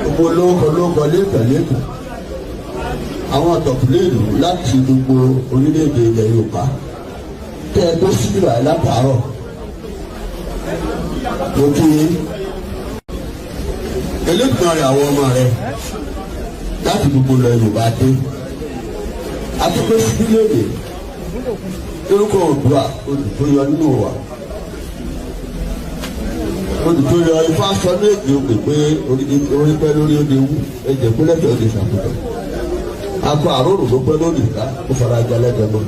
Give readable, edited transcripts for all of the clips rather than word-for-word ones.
gbogbo lóko lẹ́kọ̀ọ́ àwọn ọ̀tọ̀kùnrin ìlú láti gbogbo orílẹ̀-èdè ilẹ̀ Yorùbá tẹ́ ẹ tó síbìrà látàárọ̀ mo kí elégbọ̀n rẹ̀ àwọn ọmọ rẹ̀ láti gbogbo ilẹ̀ Yorùbá dé àtúntò síbílẹ̀-èdè lórúkọ Oòduà olùtòyọ nínú wa olùtòyọ Ifá sọ ní èdè òkè pé orí pẹ́ lórí òde wú ẹ̀jẹ̀ pẹ́lẹ́tẹ̀ òde ṣàkóso akọ àròrò ló pẹ́ lórí ìta ó fara jẹ lẹ́gbẹ̀ẹ́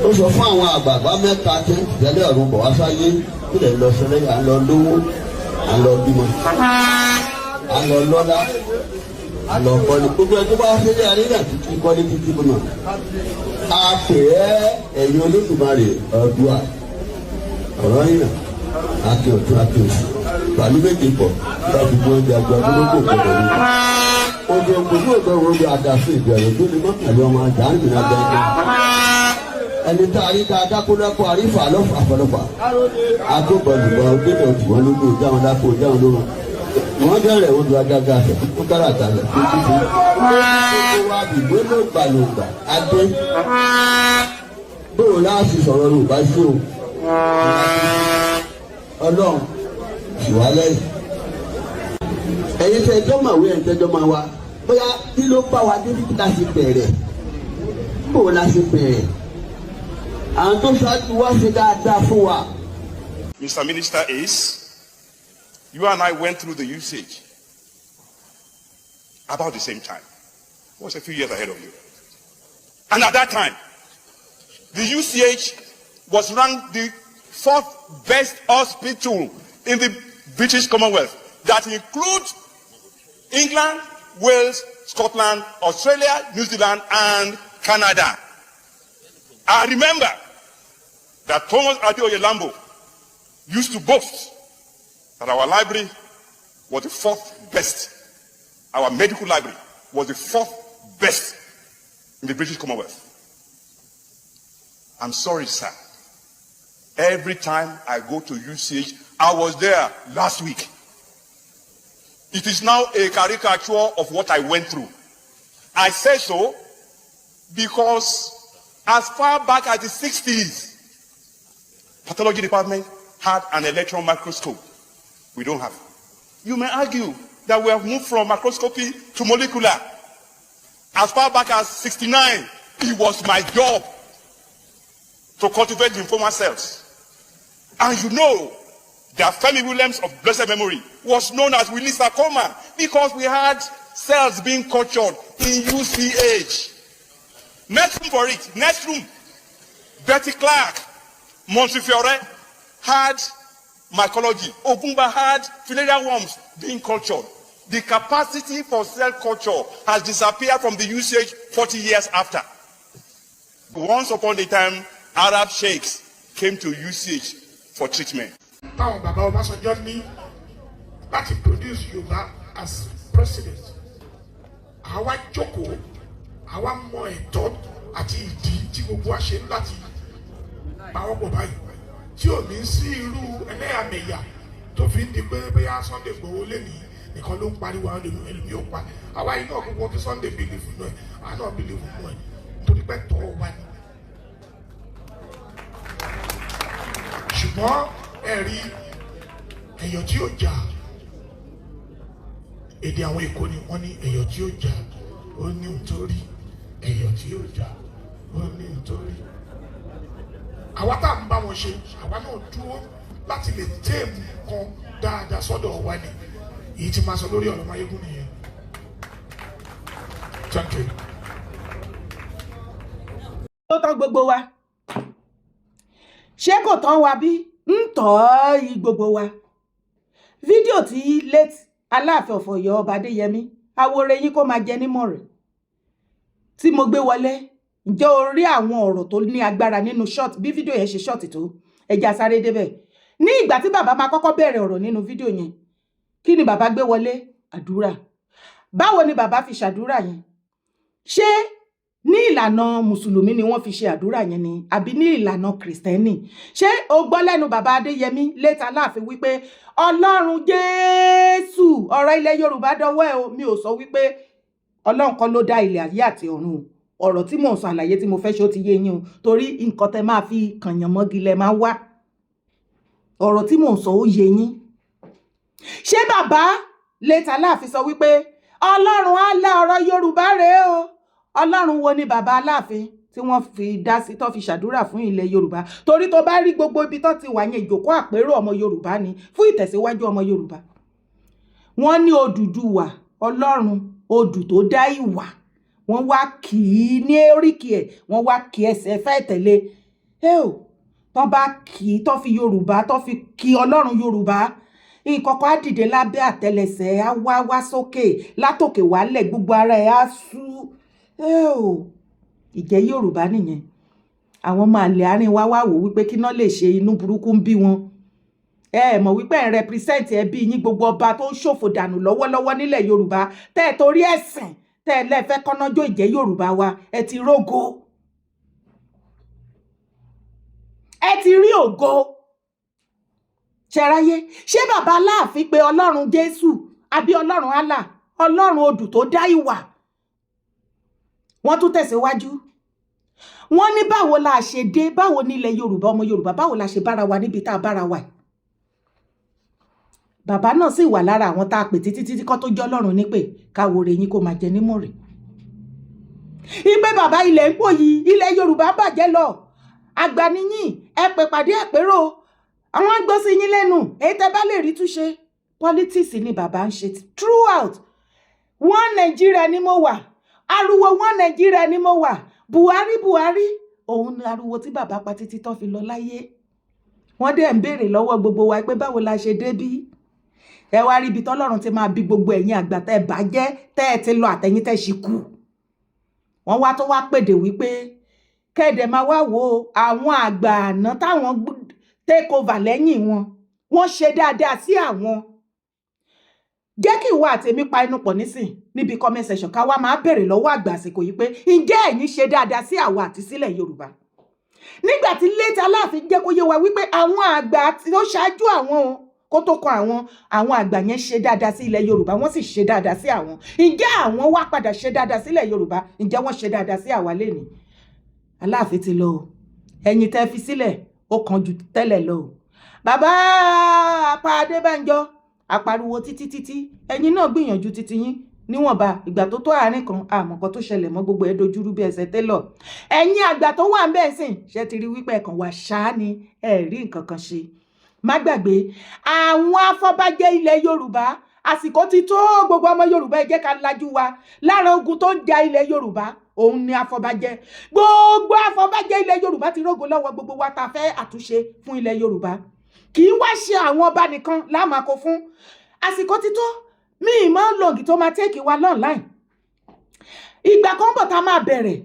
ó sọ fún àwọn àgbààgbà mẹ́ta tí ìtẹ́lẹ̀ ọ̀run bọ̀ wá sáyé kílẹ̀ lọ sẹ́lẹ̀ à ń lọ lówó à ń lọ bímọ à ń lọ lọ́lá à ń lọ kọ́ni gbogbo ẹjọ́ bá fẹ́lẹ́ àríyá títí kọ́ni títí mọ́ a pè é ẹ̀yin Olódùmarè Oòduà ọ̀rọ̀ yìí àti ọ̀tún àti òsì pàlú méje pọ̀ láti gbọ́ ọjà àjọ olóko pẹ̀lú ojú ògbóni ògbó ojú àdàfẹ́ ìbẹ̀rẹ̀ tó ní mọ́kànlẹ́ ọmọ àjà ń gbìyànjú àjọ ẹni tá a rí ká dákúndákú àrífà lọ́fà àfọlọ́fà agbóbọ̀lùbọ̀ gbẹ̀dọ̀ tí wọ́n lójú ìjáwọn dákú ìjáwọn ló wọ́n bẹ̀rẹ̀ odò agága àfẹ́ tó kára àtàlẹ̀ tó ti fi gbogbo wa dìbò ló gbàlùgbà adé bóun láti sọ̀rọ̀ Yorùbá sí o Ọlọ́run ṣùwá lẹ́yìn ẹ̀yin tẹ́jọ́ màwé ẹ̀ tẹ́jọ́ máa wá bóyá kí ló bá wa débi kí la ṣe bẹ̀rẹ̀ bóun la ṣe bẹ̀rẹ̀ àwọn tó ṣáájú wá ṣe dáadáa fún wa. Mr. Minister Ace, you and I went through the usage about the same time. It was a few years ahead of you. And at that time, the UCH was ranked the 4th best hospital in the British Commonwealth. That includes England, Wales, Scotland, Australia, New Zealand, and Canada. I remember that Thomas Adeoye Lambo used to boast that our library was the 4th best. Our medical library was the 4th best in the British Commonwealth. I'm sorry, sir. Every time I go to UCH, I was there last week. It is now a caricature of what I went through. I say so because as far back as the 60s, pathology department had an electron microscope. We don't have. You may argue that we have moved from microscopy to molecular. As far back as 69, it was my job to cultivate lymphoma cells. And you know that Femi Williams of blessed memory was known as Willis sarcoma because we had cells being cultured in UCH. Next room for it. Next room. Betty Clark, Montefiore had mycology. Ogunba had filarial worms being cultured. The capacity for cell culture has disappeared from the UCH 40 years after. Once upon a time, Arab sheikhs came to UCH for treatment. Táwọn bàbá Ọbásanjọ́ ní láti produce Yorùbá as president. Àwa jókòó, àwa mọ ẹ̀tọ́ àti ìdí tí gbogbo wa ṣe láti pawọ́pọ̀ báyìí. Tí ò ní sí irú ẹlẹ́yàmẹ̀yà tó fi ń di pé bóyá Sunday Igboho lé ní nìkan ló ń pariwo àwọn ẹlòmí ò pa. Àwa yìí náà gbogbo kí Sunday believe nù ẹ̀, àwa náà believe nù ẹ̀ torí pé tọ́ wa ni. Ṣùgbọ́n ẹ̀rí èèyàn tí ó jà èdè àwọn Èkó ni wọ́n ní èèyàn tí ó jà ó ní nítorí èèyàn tí ó jà ó ní nítorí. Àwa tá à ń bá wọn ṣe àwa náà dúró láti lè téèmù kan dáadáa sọ́dọ̀ wa ni èyí tí máa sọ lórí ọ̀rọ̀ Máyégún nìyẹn. Thank you. Ó tán gbogbo wa ṣé kò tán wa bí ń tọ́ i gbogbo wa. Fídíò tí late Aláàfin of Ọ̀yọ́ Ọba Adéyẹmí Awore yín kó máa jẹ nímọ̀ rẹ̀ tí mo gbé wọlé, ǹjẹ́ o rí àwọn ọ̀rọ̀ tó ní agbára nínú short bí fídíò yẹn ṣe short tó ẹja sáré débẹ̀. Ní ìgbà tí bàbá máa kọ́kọ́ bẹ̀rẹ̀ ọ̀rọ̀ nínú fídíò yẹn, kí ni bàbá gbé wọlé? Àdúrà. Báwo ni bàbá fi ṣàdúrà yẹn? Ṣé ní ìlànà mùsùlùmí ni wọ́n fi ṣe àdúrà yẹn ni àbí ní ìlànà kìrìsìtẹ́nì? ṣé o gbọ́ lẹ́nu bàbá Adéyẹmí létà láàfin wípé Ọlọ́run Jésù ọ̀rọ̀ ilẹ̀ Yorùbá dọwọ́ ẹ̀ o? Mi ò sọ wípé Ọlọ́run kan ló dá ilẹ̀ ayé àti ọ̀run o. Ọ̀rọ̀ tí mò ń sọ àlàyé tí mo fẹ́ ṣe ó ti yé yín o, torí nǹkan tẹ máa fi kànyàn mọ́gi lẹ máa wá. Ọ̀rọ̀ tí mò ń sọ ó yé yín. ṣé bàbá létà láàfin sọ wípé Ọlọ́run á lá ọ̀rọ̀ Yorùbá rèé o? Ọlọ́run wo ni bàbá Aláàfin tí wọ́n fi dá sí tó fi ṣàdúrà fún ilẹ̀ Yorùbá? Torí tó bá rí gbogbo ibi tó ti wà yẹn ìjókòó àpérò ọmọ Yorùbá ni fún ìtẹ̀síwájú ọmọ Yorùbá. Wọ́n ní Odùduwà Ọlọ́run odù tó dá ìwà, wọ́n wá kì í ní oríkì ẹ̀, wọ́n wá kì ẹsẹ̀ fẹ́ tẹ̀lé. Tó bá kì í tó fi Yorùbá tó fi kì Ọlọ́run Yorùbá, nǹkan kan á dìde lábẹ́ àtẹlẹsẹ̀ á wá sókè, látòkè wálẹ̀, gbogbo ara ẹ̀ á sú. Ìjẹ́ Yorùbá nìyẹn. Àwọn ọmọ àlè àárín wa wá wò wípé kí náà lè ṣe, inú burúkú ń bí wọn. Mọ̀ wípé ẹ̀ represent ẹbí yín, gbogbo ọba tó ń ṣòfò dànù lọ́wọ́lọ́wọ́ nílẹ̀ Yorùbá tẹ́ ẹ̀ torí ẹ̀sìn tẹ́ ẹ̀ lẹ́fẹ́ kọ́nájọ́ ìjẹ́ Yorùbá wa, ẹ ti rógo, ẹ ti rí ògo. ṣẹráyé, ṣé bàbá Aláàfin pé Ọlọ́run Jésù àbí Ọlọ́run Allah, Ọlọ́run odù tó dá ìwà? Wọ́n tún tẹ̀síwájú. Wọ́n ní báwo la ṣe dé, báwo ní ilẹ̀ Yorùbá, ọmọ Yorùbá, báwo la ṣe bára wa níbi tá a bára wa. Bàbá náà sì wà lára àwọn tá a pè títí kọ́ tó jẹ́ Ọlọ́run nípè káwo re yín kó máa jẹ nímọ̀ rẹ̀. Ìpè bàbá ilẹ̀ ń pò yìí, ilẹ̀ Yorùbá bàjẹ́ lọ. Àgbà níyìn, ẹ pè pàdé àpérò, àwọn gbọ́ sí yín lẹ́nu, èyí tẹ́ bá lè rí túnṣe. Politics ni bàbá ń ṣe throughout. One Nigeria ni mo wà, ariwo one Nigeria ni mo wà, Buhari òun ni ariwo tí bàbá pa títí tó fi lọ láyé. Wọ́n dẹ̀ ń béèrè lọ́wọ́ gbogbo wa pé báwo la ṣe débí. Ẹ wá rí ibi tọ́lọ́run ti máa bí gbogbo ẹ̀yin àgbà tẹ́ bàjẹ́ tẹ́ ẹ ti lọ àtẹ̀yìn tẹ́ ṣì kú. Wọ́n wá tó wá pèdè wípé kẹ́ẹ̀dẹ̀ máa wá wo àwọn àgbà àná táwọn take over lẹ́yìn wọn, wọ́n ṣe dáadáa sí àwọn. Jẹ́ kí ìwọ àtèmi pa inú pọ̀ nísìn níbi comment section ká wá máa bèrè lọ́wọ́ àgbà àsìkò yìí pé ǹjẹ́ ẹ̀yin ṣe dáadáa sí àwa àti sílẹ̀ Yorùbá? Nígbà tí létí Aláàfin jẹ́ kó yé wa wípé àwọn àgbà tí ó ṣáájú àwọn kó tó kan àwọn àgbà yẹn ṣe dáadáa sí ilẹ̀ Yorùbá, wọ́n sì ṣe dáadáa sí àwọn. Ǹjẹ́ àwọn wá padà ṣe dáadáa sílẹ̀ Yorùbá? Ǹjẹ́ wọ́n ṣe dáadáa sí àwa lénìí? Aláàfin ti lọ o, ẹ̀yin tẹ́ fi sílẹ̀ ó kàn jù tẹ́lẹ̀ lọ o. Bàbá Apá Adébánjọ apariwo títí ẹ̀yin náà gbìyànjú títí yín níwọ̀nba, ìgbà tó tó àárín kan àmọ̀kan tó ṣẹlẹ̀ mọ́ gbogbo ẹ̀ dojúrú bí ẹsẹ̀ télọ̀. Ẹ̀yin àgbà tó wà ń bẹ́ẹ̀ sìn ṣe ti rí wípé ẹ̀kan wà ṣáá ni ẹ̀ rí nǹkan kan ṣe. Má gbàgbé àwọn afọbajẹ ilẹ̀ Yorùbá, àsìkò ti tó gbogbo ọmọ Yorùbá, ẹ jẹ́ ká lajú wa. Lára ogun tó ń ja ilẹ̀ Yorùbá òun ni afọbajẹ. Gbogbo afọbajẹ ilẹ̀ Yorùbá ti rógo lọ́wọ́ gbogbo wa tá fẹ́ àtúnṣe fún ilẹ̀ Yorùbá. Kì í wá ṣe àwọn ọba nìkan lámàkó fún. Àsìkò ti tó, mi ì máa ń lògì tó máa tẹ́kì wa online. Ìgbà kan bọ̀ tá máa bẹ̀rẹ̀,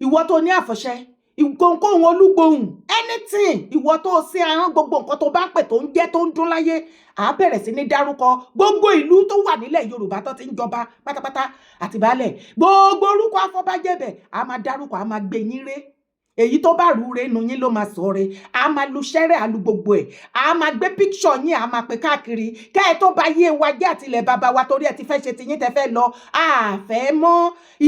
ìwọ tó ní àfọ̀ṣẹ, ìgbòǹkóhun olúgbòhùn, anything, ìwọ tó sí ahọ́n, gbogbo nǹkan tó bá ń pè tó ń jẹ́ tó ń dún láyé, à bẹ̀rẹ̀ sí ní dárúkọ gbogbo ìlú tó wà nílẹ̀ Yorùbá tó ti ń jọba pátápátá àti baálẹ̀. Gbogbo orúkọ afọbajẹ bẹ̀, a máa dárúkọ, a máa gbé yín ré. Èyí tó bá rú re nu yín ló máa sọ re. A máa lu ṣẹ́rẹ́ àlù gbogbo ẹ̀. A máa gbé picture yín, a máa pè káàkiri. Kẹ́ ẹ tó bá yé wa jẹ́ àtìlẹ̀ bàbá wa torí ẹ ti fẹ́ ṣe tiyín tẹ fẹ́ lọ. A fẹ́ mọ́.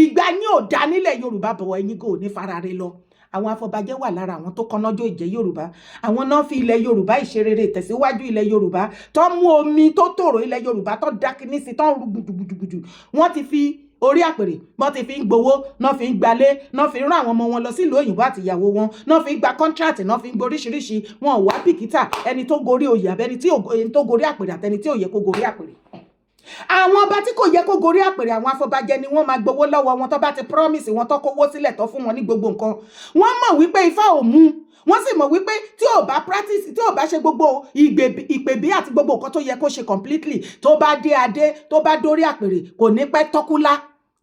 Ìgbà yín ò dá nílẹ̀ Yorùbá bọ̀ ẹ̀yin kò ní farare lọ. Àwọn afọbajẹ wà lára àwọn tó kọ́nájọ́ ìjẹ́ Yorùbá. Àwọn náà fi ilẹ̀ Yorùbá ìṣerere ìtẹ̀síwájú ilẹ̀ Yorùbá tó mú omi tó tòrò ilẹ̀ Yorùbá tó dákíní sí tó ń rú gbùdùgbùdù. Wọ́n ti fi orí àpèrè bọ́n ti fi ń gbowó, náà fi ń gbalé, náà fi ń rán àwọn ọmọ wọn lọ sílùú òyìnbó àti ìyàwó wọn, náà fi ń gba kọ́ńtíráàtì, náà fi ń gboríṣiríṣi. Wọn ò wá bìkítà ẹni tó gorí oyè àbẹ́ni tó gorí àpèrè àtẹni tí ò yẹ kó gorí àpèrè. Àwọn ọba tí kò yẹ kó gorí àpèrè, àwọn afọbajẹ ni wọ́n máa gbowó lọ́wọ́ wọn tó bá ti promise wọn tó kówó sílẹ̀ tó fún wọn ní gbogbo nǹkan. Wọ́n mọ̀ wípé ifá ò mú, wọ́n sì mọ̀ wípé tí ò bá practice, tí ò bá ṣe gbogbo ìpèbí àti gbogbo nǹkan tó yẹ kó ṣe completely, tó bá dé adé, tó bá dórí àpèrè, kò ní pẹ́ tọ́kúlá.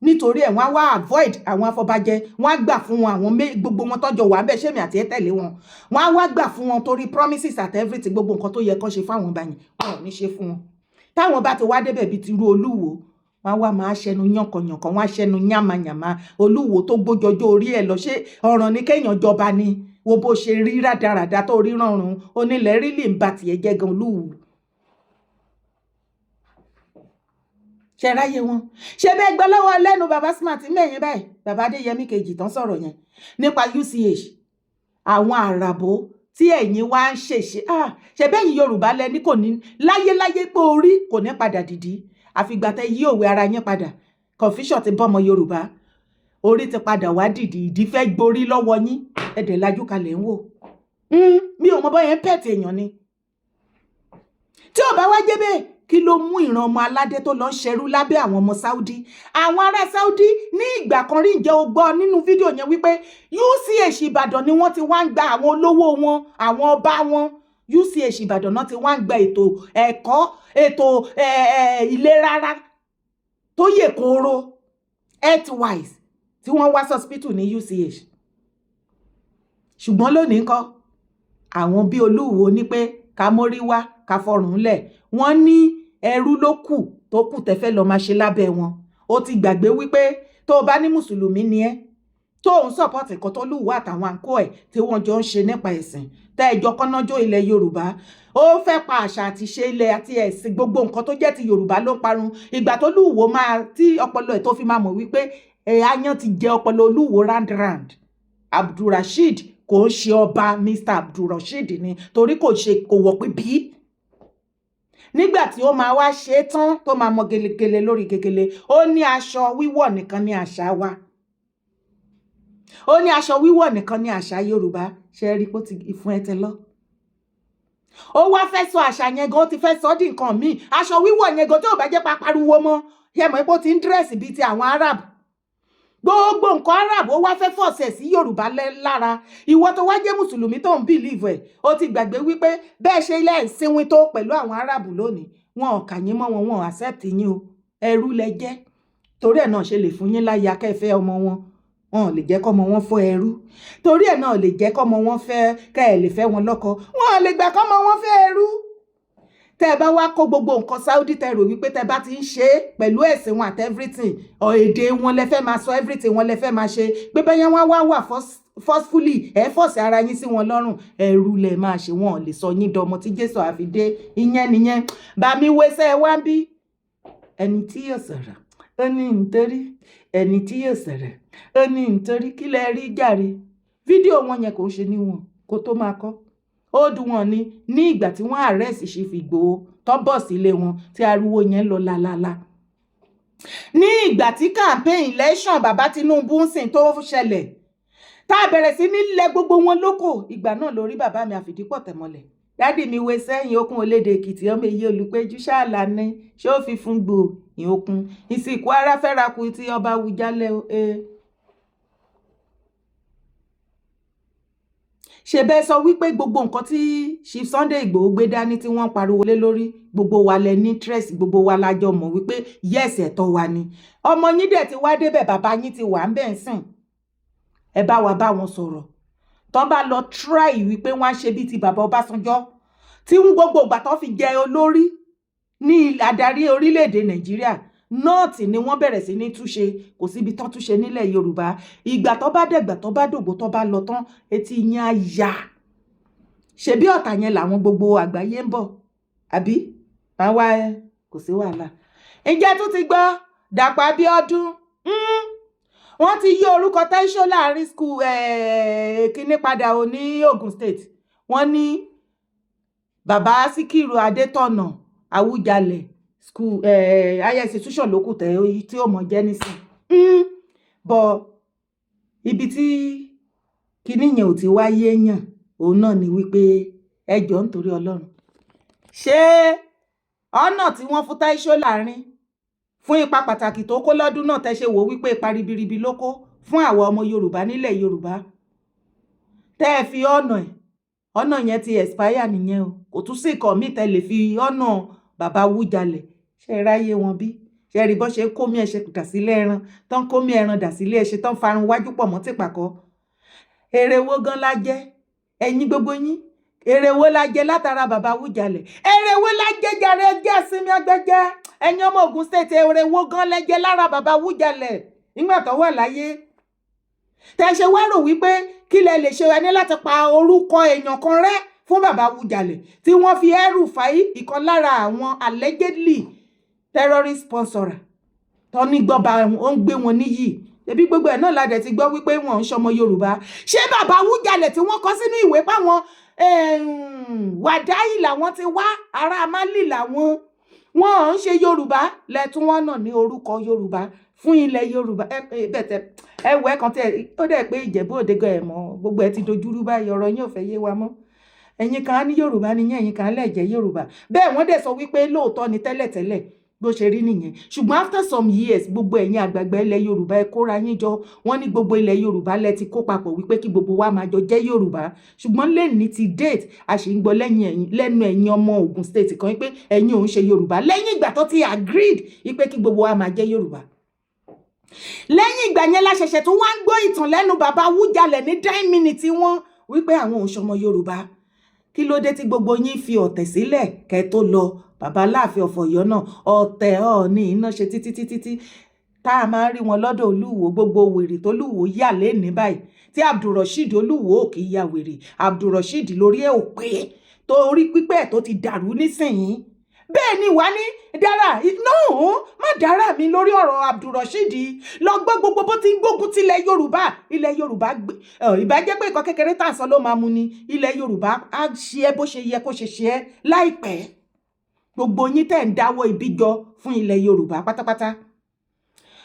Nítorí ẹ̀ wọ́n á wá avoid àwọn afọbajẹ, wọ́n á gbà fún wọn àwọn gbogbo wọn tọ́jọ wà bẹ́ẹ̀ ṣẹ́mi àti ẹ̀ tẹ̀lé wọn. Wọ́n á wá gbà fún wọn torí promises àti everything, gbogbo nǹkan tó yẹ kó ṣe fáwọn ọba yẹn wọn ò ní ṣe fún wọn. Táwọn bá ti wá débẹ̀ bíi ti irú Olúwo, wọ́n wá máa ṣẹnu yànkànyànkàn, wọ́n á ṣẹnu yàmàyàmà. Olúwo tó gbójọjọ́ orí ẹ̀ lọ, ṣé ọ̀ràn ní kéèyàn jọba ni? Wo bó ṣe rí rádaràda tó rí rọrùn, onílẹ̀ rí lè ń ba tiẹ̀ jẹ́ gan Olúwo. Ṣé ráyé wọn? Ṣé bẹ́ẹ̀ gbọ́ lọ́wọ́ lẹ́nu bàbá Smart mẹ́yìn báyìí, bàbá Adéyẹmí kejì tán sọ̀rọ̀ yẹn nípa UCH, àwọn àràbò tí ẹ̀yin wá ń ṣèṣe. Ṣé bẹ́yìn Yorùbá lẹ́ni kò ní láyéláyé pé orí kò ní padà dìdí àfìgbà tẹ́ yí òwe ara yín padà. Confusion ti bọ́mọ Yorùbá, orí ti padà wá dìdí, ìdí fẹ́ gborí lọ́wọ́ yín, ẹ̀dẹ̀ lajú kalẹ̀ ń wò. Mi ò mọ bọ́yẹn pẹ̀tì èèyàn ni. Tí ò bá wá jẹ́ bẹ́ẹ̀, kí ló mú ìran ọmọ aládé tó lọ ṣerú lábẹ́ àwọn ọmọ Saudi? Àwọn ará Saudi ní ìgbà kan rí, ǹjẹ́ o gbọ́ nínú fídíò yẹn wípé UCH Ìbàdàn ni wọ́n ti wá ń gba àwọn olówó wọn, àwọn ọba wọn. UCH Ìbàdàn náà ti wá ń gba ètò ẹ̀kọ́, ètò ìlera tó yè kooro, health-wise, tí wọ́n wá hospital ní UCH. Ṣùgbọ́n lónìí ńkọ́, àwọn bí Olúwo ní pé ká mórí wá, ká fọrùn lẹ̀. Wọ́n ní ẹrú ló kù tó kù tẹ́fẹ́ lọ máa ṣe lábẹ́ wọn. Ó ti gbàgbé wípé tó bá ní mùsùlùmí ni ẹ́, tó ń support nǹkan tó Olúwo àtàwọn àǹkó ẹ̀ tí wọ́n jọ ń ṣe nípa ẹ̀sìn, tẹ́ ẹjọ́ kọ́nájọ́ ilẹ̀ Yorùbá. Ó fẹ́ pa àṣà àti ṣe ilẹ̀ àti ẹ̀sìn, gbogbo nǹkan tó jẹ́ ti Yorùbá ló parun. Ìgbà tó Olúwo máa, tí ọpọlọ ẹ̀ tó fi máa mọ̀ wípé aáyán ti jẹ ọpọlọ Olúwo round. Abdulrasheed kò ń ṣe ọba, Mr. Abdulrasheed ni, torí kò wọ̀ pé bí. Nígbà tí ó máa wá ṣe tán tó máa mọ gelegele lórí gegele, ó ní aṣọ wíwọ̀ nìkan ní àṣà wa. Ó ní aṣọ wíwọ̀ nìkan ní àṣà Yorùbá. Ṣé rí pé ó ti fún ẹtẹ lọ? Ó wá fẹ́ sọ àṣà yẹn gan, ó ti fẹ́ sọ di nǹkan míì. Aṣọ wíwọ̀ yẹn gan tí ò bá jẹ́ pariwo mọ́, yẹ mọ̀ pé ó ti ń dírẹ̀sì bíi ti àwọn Arab. Gbogbo nǹkan Arab ó wá fẹ́ fọ̀sẹ̀ sí Yorùbá lára. Ìwọ tó wá jẹ́ mùsùlùmí tó ń bìlíìfù ẹ̀, ó ti gbàgbé wípé bẹ́ẹ̀ ṣe ilé ìsinwin tó pẹ̀lú àwọn Arab lónìí, wọn ò kà yín mọ́ wọn, wọn ò accept yín o. Ẹrú lẹ jẹ́. Torí ẹ̀ náà ṣe lè fún yín láyà kẹ́fẹ́ ọmọ wọn. Wọn ò lè jẹ́ kọ́mọ wọn fọ́ ẹrú. Torí ẹ̀ náà lè jẹ́ kọ́mọ wọn fẹ́ kẹ́ ẹ̀ lè fẹ́ wọn lọ́kọ. Wọn ò lè gbà kọ́mọ wọn fẹ́ ẹrú. Tẹ́ bá wá kó gbogbo nǹkan Saudi tẹ́ rò wípé tẹ́ bá ti ń ṣe pẹ̀lú ẹ̀sìn wọn àti everything, èdè wọn lẹ fẹ́ máa sọ, everything wọn lẹ fẹ́ máa ṣe, pé bẹ́yẹn wọ́n wà forcefully ẹ fọ́ọ̀sì ara yín sí wọn lọ́rùn, ẹrú lẹ máa ṣe. Wọn ò lè sọ yín dọmọ tí Jésù àfi dé. Ìyẹn nìyẹn. Bá mi wẹsẹ̀ wá bí ẹni tí yóò sọ̀rọ̀ ó ní nítorí, ẹni tí yóò sọ̀rọ̀ ó ní nítorí, kí lẹ rí jàre. Fídíò wọn yẹn kò ṣe níwọ̀n kó tó máa kọ́. Ó dùn wọn ní ìgbà tí wọ́n arrest Chief Igboho tó bọ̀ sílé wọn tí ariwo yẹn lọ lálálá. Ní ìgbà tí campaign election bàbá Tinubu ń sìn tó ṣẹlẹ̀, tá a bẹ̀rẹ̀ sí nílẹ̀ gbogbo wọn lóko, ìgbà náà lórí bàbá mi àfìdípọ̀ tẹ̀mọ́lẹ̀. Dádì mi wé sẹ́yìn okun Olédè Èkìtì, ọmọ èyí olùpẹ̀jù ṣáàlà ní ṣé ó fi fún gbò ìhokun ìsìnkú ara fẹ́rakù tí ọba Awùjalẹ̀ ṣe bẹ́ẹ̀ sọ wípé gbogbo nǹkan tí Chief Sunday Igboho gbé dání tí wọ́n pariwo lé lórí, gbogbo wa lẹ ní interest, gbogbo wa lájọ mọ̀ wípé yes ẹ̀tọ́ wa ni. Ọmọ yín dẹ̀ ti wá débẹ̀, bàbá yín ti wà ń bẹ̀ ń sìn. Ẹ bá wa bá wọn sọ̀rọ̀. Tọ́ bá lọ try wípé wọ́n á ṣe bí ti bàbá Ọbásanjọ́ tí ń gbogbo ìgbà tó fi jẹ olórí ní adarí orílẹ̀-èdè Nàìjíríà. Nọ́ọ̀tì ni wọ́n bẹ̀rẹ̀ sí ní túnṣe, kò síbi tán túnṣe nílẹ̀ Yorùbá. Ìgbà tó bá dẹ̀gbà tó bá dògbò tó bá lọ tán, etí yín á yá. Ṣebí ọ̀tá yẹn làwọn gbogbo àgbáyé ń bọ̀, àbí? Àwa kò sí wàhálà. Ǹjẹ́ tún ti gbọ́ Dàpọ̀ Abíọ́dún? Wọ́n ti yí orúkọ Táíṣó láàrin school kíní padà ò ní Ogun State. Wọ́n ní bàbá Síkírù Adétọ̀nà Awùjalẹ̀ school higher institution ló kù tí ó mọ̀ jẹ́ nísìn. Bọ̀ ibi tí kíní yẹn ò ti wáyé yàn, òun náà ni wípé ẹjọ́ nítorí Ọlọ́run. Ṣé ọ̀nà tí wọ́n fún Táíṣó láàrin fún ipa pàtàkì tó kó lọ́dún náà tẹ́ ṣe wò wípé ipa ribiribi ló kó fún àwọn ọmọ Yorùbá nílẹ̀ Yorùbá? Tẹ́ ẹ fi ọ̀nà yẹn ti expire nìyẹn o. Kò tún sí nǹkan míì tẹ́ lè fi ọ̀nà bàbá Awùjalẹ̀. Ṣé ráyé wọn bí? Ṣé rí bọ́ ṣe kómi ẹ̀ṣẹ̀ dà sílé ẹran, tán kómi ẹran dà sílé ẹ̀ṣẹ̀, tán farun wájú pọ̀ mọ́ tìpàkọ́. Èrè wo gan la jẹ? Ẹ̀yin gbogbo yín, èrè wo la jẹ látara bàbá Awùjalẹ̀? Èrè wo la jẹ jàre ẹjẹ́ ìsinmi agbẹ́jẹ́? ẹ̀yin ọmọ Ògùn state èrè wo gan lẹ́jẹ́ lára bàbá Awùjalẹ̀ nígbà tó wà láyé tẹ́ ṣe wá rò wípé kí lẹ lè ṣe ẹni láti pa orúkọ èèyàn kan rẹ́ fún bàbá Awùjalẹ̀ tí wọ́n fi El-Rufai ìkan lára àwọn allegedly terrorist sponsor tó ní gbọ́ba ó ń gbé wọn níyì ẹbí gbogbo ẹ̀ náà ládẹ̀ ti gbọ́ wípé wọ́n ń ṣọmọ Yorùbá ṣé bàbá Awùjalẹ̀ tí wọ́n kọ sínú ìwé páwọn Wàdáì làwọn ti wá ará Málì làwọn wọ́n ń ṣe Yorùbá lẹ́tún wọn náà ní orúkọ Yorùbá fún ilẹ̀ Yorùbá bẹ̀tẹ̀ ẹwẹ́ kan tẹ́ ó dẹ̀ pé Ìjẹ̀bú Òde gan ẹ̀ mọ́ gbogbo ẹ̀ ti dojúrú báyìí ọ̀rọ̀ yín ò fẹ́ yé wa mọ́ ẹ̀yin kan ní Yorùbá ni ẹ̀yin kan lẹ́jẹ̀ Yorùbá bẹ́ẹ̀ wọ́n dẹ̀ sọ wípé lóòótọ́ ni tẹ́lẹ̀tẹ́lẹ̀ bó ṣe rí nìyẹn ṣùgbọ́n after some years gbogbo ẹ̀yin àgbààgbà ilẹ̀ Yorùbá ẹ kóra yín jọ wọ́n ní gbogbo ilẹ̀ Yorùbá lẹ ti kó papọ̀ wípé kí gbogbo wa máa jọ jẹ́ Yorùbá ṣùgbọ́n lẹ́ni ti date a sì ń gbọ́ lẹ́nu ẹ̀yin ọmọ Ògùn state kan wípé ẹ̀yin òun ṣe Yorùbá lẹ́yìn ìgbà tó ti agreed wípé kí gbogbo wa máa jẹ́ Yorùbá lẹ́yìn ìgbà yẹn la ṣẹ̀ṣẹ̀ tó wá ń gbọ́ ìtàn lẹ́nu bàbá Awùjalẹ̀ ní 10 minutes wọn wípé àwọn òun ṣọmọ Yorùbá kí ló dé tí gbogbo yín fi ọ̀tẹ̀ sílẹ̀ kẹ́ tó lọ bàbá Aláàfin of Ọ̀yọ́ náà ọ̀tẹ̀ Ọọ̀ni iná ṣe títí tá a máa rí wọn lọ́dọ̀ Olúwo gbogbo wèrè tó Olúwo yà lẹ́ni báyìí tí Abdulrasheed Olúwo ò kì í ya wèrè Abdulrasheed lórí ẹ̀ ò pé torí pípẹ́ tó ti dàrú nísìnyí bẹ́ẹ̀ ni wà ní dára no má dára mi lórí ọ̀rọ̀ Abdulrasheed lọ gbọ́ gbogbo bó ti ń gbógun ti ilẹ̀ Yorùbá ìbàjẹ́ pé nǹkan kékeré tá à ń sọ ló máa mu ni ilẹ̀ Yorùbá á ṣe é bó ṣe yẹ kó ṣe ṣe é láìpẹ́ gbogbo yín tẹ̀ ń dáwọ́ ibi jọ fún ilẹ̀ Yorùbá pátápátá.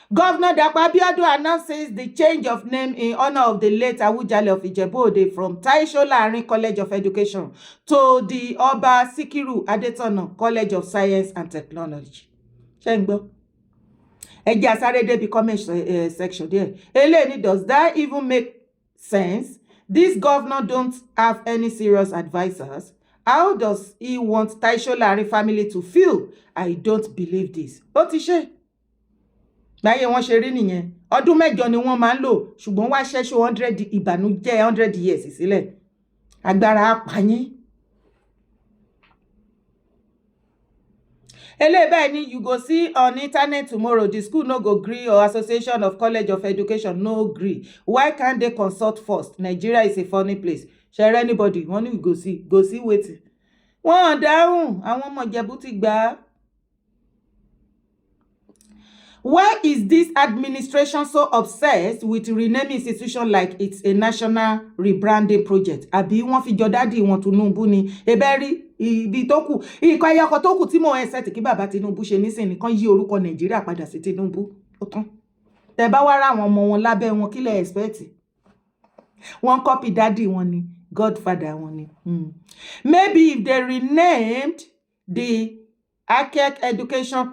Governor Dapo Abiodun announces the change of name in honor of the late Awùjalẹ̀ of Ijebu-Ode from Taisho Larin College of Education to the Oba Sikiru Adetona College of Science and Technology. Ṣé ń gbọ́? Ẹ jẹ́ a sáré débi comment section there. Eléyìí, does that even make sense? This governor don't have any serious advisors. How does he want Taisho Larin family to feel? I don't believe this. Ó ti ṣe. Láyé wọ́n ṣe rí nìyẹn. Ọdún 8 ni wọ́n máa ń lò ṣùgbọ́n wá ṣẹ́ṣọ́ 100 ìbànújẹ́ 100 years sílẹ̀. Agbára apàyín. Bẹ́ẹ̀ ni you go see on internet tomorrow the school no go gree or Association of College of Education no gree. Why can't they consult first? Nigeria is a funny place. Share anybody wọ́n ní go see wetin. Wọ́n dáhùn àwọn ọmọ Ìjẹ̀bú ti gbà á. Why is this administration so obsessed with renaming institution like it's a national rebranding project? Àbí wọ́n fi jọ dádì wọn Tinubu ni ebẹ́rí ibi tó kù ìkọ̀ ẹyọkọ̀ tó kù tí mo ẹ̀ sẹ́tì kí bàbá Tinubu ṣe nísìnyí kan yí orúkọ Nàìjíríà padà sí Tinubu ó tán. Tẹ́ bá wá ra àwọn ọmọ wọn lábẹ́ wọn kí lẹ expect? Wọ́n copy dádì wọn ni godfather wọn ni. Maybe if they renamed the ACEC education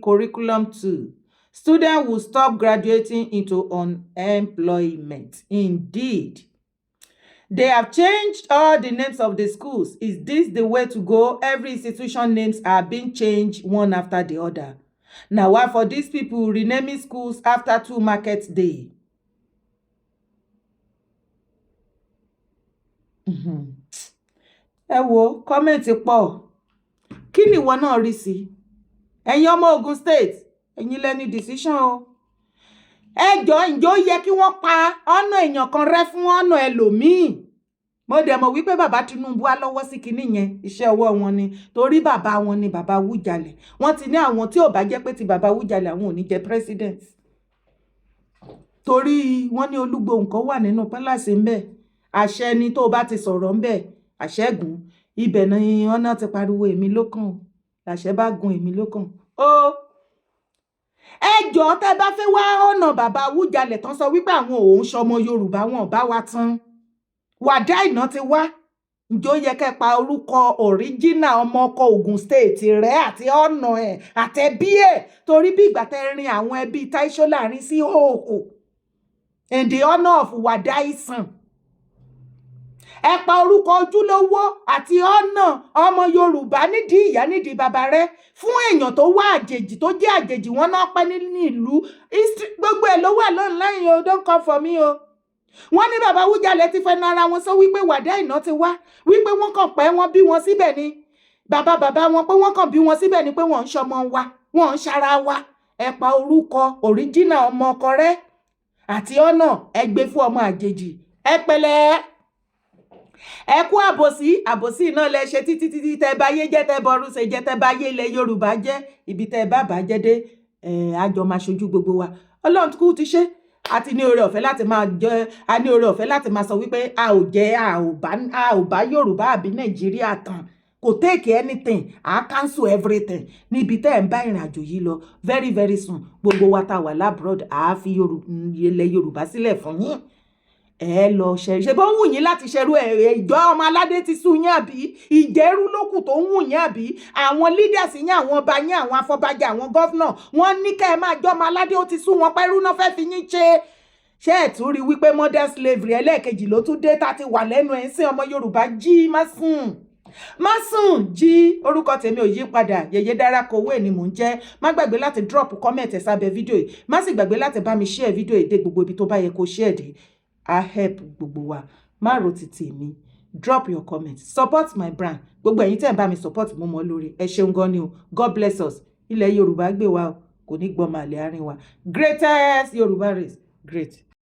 curriculum too, students will stop graduating into unemployment. Indeed. They have changed all the names of the schools. Is this the way to go? Every institution names are being changed one after the other. Now, why for these people renaming schools after 2 market day? Ẹ wo kọ́mẹ̀ntì pọ̀. Kí ni ìwọ náà rí sí? Ẹ̀yin ọmọ Ògùn state, ẹ̀yin lẹ́ni decision o. Ẹjọ́ ǹjọ́ yẹ kí wọ́n pa ọ̀nà èèyàn kan rẹ́ fún ọ̀nà ẹlòmíì. Mo dẹ̀ mọ̀ wípé bàbá Tinubu á lọ́wọ́ sí kinní yẹn, iṣẹ́ ọwọ́ wọn ni, torí bàbá wọn ni bàbá Awùjalẹ̀. Wọ́n ti ní àwọn tí ò bá jẹ́ pé ti bàbá Awùjalẹ̀ àwọn ò ní jẹ́ president. Torí wọ́n ní Olúgbòhùn kan wà nínú pálásì ńbẹ̀. Àṣẹ ni tó bá ti sọ̀rọ̀ ńbẹ̀, àṣẹ́gun. Ibẹ̀ ni wọ́n náà ti pariwo èmi lókàn. Àṣẹ bá gun èmi lókàn. Ó ẹjọ́ tẹ́ bá fẹ́ wá ọ̀nà bàbá Awùjalẹ̀ tán sọ wípé àwọn òun ṣọmọ Yorùbá wọn bá wa tán. Wàdáì náà ti wá. Ǹjọ́ yẹ kẹ́ pa orúkọ original ọmọ ọkọ Ògùn state rẹ̀ àti ọ̀nà ẹ̀ àtẹ̀bí ẹ̀ torí bí ìgbà tẹ́ rin àwọn ẹbí Taisho Larin sí òòhò. In the honor of Wàdáì sàn. Ẹ pa orúkọ ojúlówó àti ọ̀nà ọmọ Yorùbá nídìí ìyá nídìí bàbá rẹ̀ fún èèyàn tó wá àjèjì tó jẹ́ àjèjì wọn náà pẹ́ ní ìlú gbogbo ẹ̀ ló wà lọ́nlẹ́yìn o don't come for me o. Wọ́n ní bàbá Awùjalẹ̀ ti fẹnu ara wọn sọ wípé Wàdáì náà ti wá wípé wọ́n kàn pẹ́ wọ́n bí wọn síbẹ̀ ni bàbá wọn pé wọ́n kàn bí wọn síbẹ̀ ni pé wọ́n ń ṣọmọ wa wọ́n ń ṣara wa ẹ pa orúkọ òríjínà ọmọ ọkọ rẹ àti ọ̀nà ẹ gbé fún ọmọ àjèjì ẹ pẹ̀lẹ́ ẹ kú àbòsí náà lẹ ṣe títí tẹ báyé jẹ́ tẹ bọrú ṣe jẹ́ tẹ báyé ilẹ̀ Yorùbá jẹ́ ibi tẹ bá bàjẹ́ dé àjọ máa ṣojú gbogbo wa Ọlọ́run kú ti ṣe àti ní oore ọ̀fẹ́ láti máa jẹ́ a ní oore ọ̀fẹ́ láti máa sọ wípé a ò bá Yorùbá àbí Nàìjíríà tán kò take anything cancel everything níbi tẹ́ ẹ̀ ń bá ìrìn àjò yìí lọ very very soon gbogbo wa tá wà labroad fi ilẹ̀ Yorùbá sílẹ̀ fún yín ẹ lọ ṣe bó ń wù yín láti ṣerú ìjọ ọmọ aládé ti sú yín àbí ìjẹ́rú lókù tó ń wù yín àbí àwọn leaders yín àwọn ọba yín àwọn afọbajẹ àwọn gọ́fúnà wọ́n ní kẹ́ ẹ máa jọ ọmọ aládé ó ti sú wọn pẹ́rú náà fẹ́ fi yín ṣe ẹ̀ tún rí wípé modern slavery ẹlẹ́ẹ̀kejì ló tún dé tá a ti wà lẹ́nu ẹ̀ ń sìn ọmọ Yorùbá jí má sùn jí orúkọ tèmi ò yí padà Yèyé Dára Kowé ni mò ń jẹ́ má gbàgbé láti drop comment ẹ̀ sábẹ́ fídíò yìí má sì gbàgbé láti bá mi share fídíò yìí dé gbogbo ibi tó bá yẹ kó share dé I help gbogbo wa má ro títì mi drop your comments support my brand gbogbo ẹ̀yin tẹ́ ń bá mi support mo mọ̀ lórí ẹ ṣeun gan ni o God bless us ilẹ̀ Yorùbá gbé wa o kò ní gbọ́n màlẹ́ àárín wa greatest Yorùbá race great.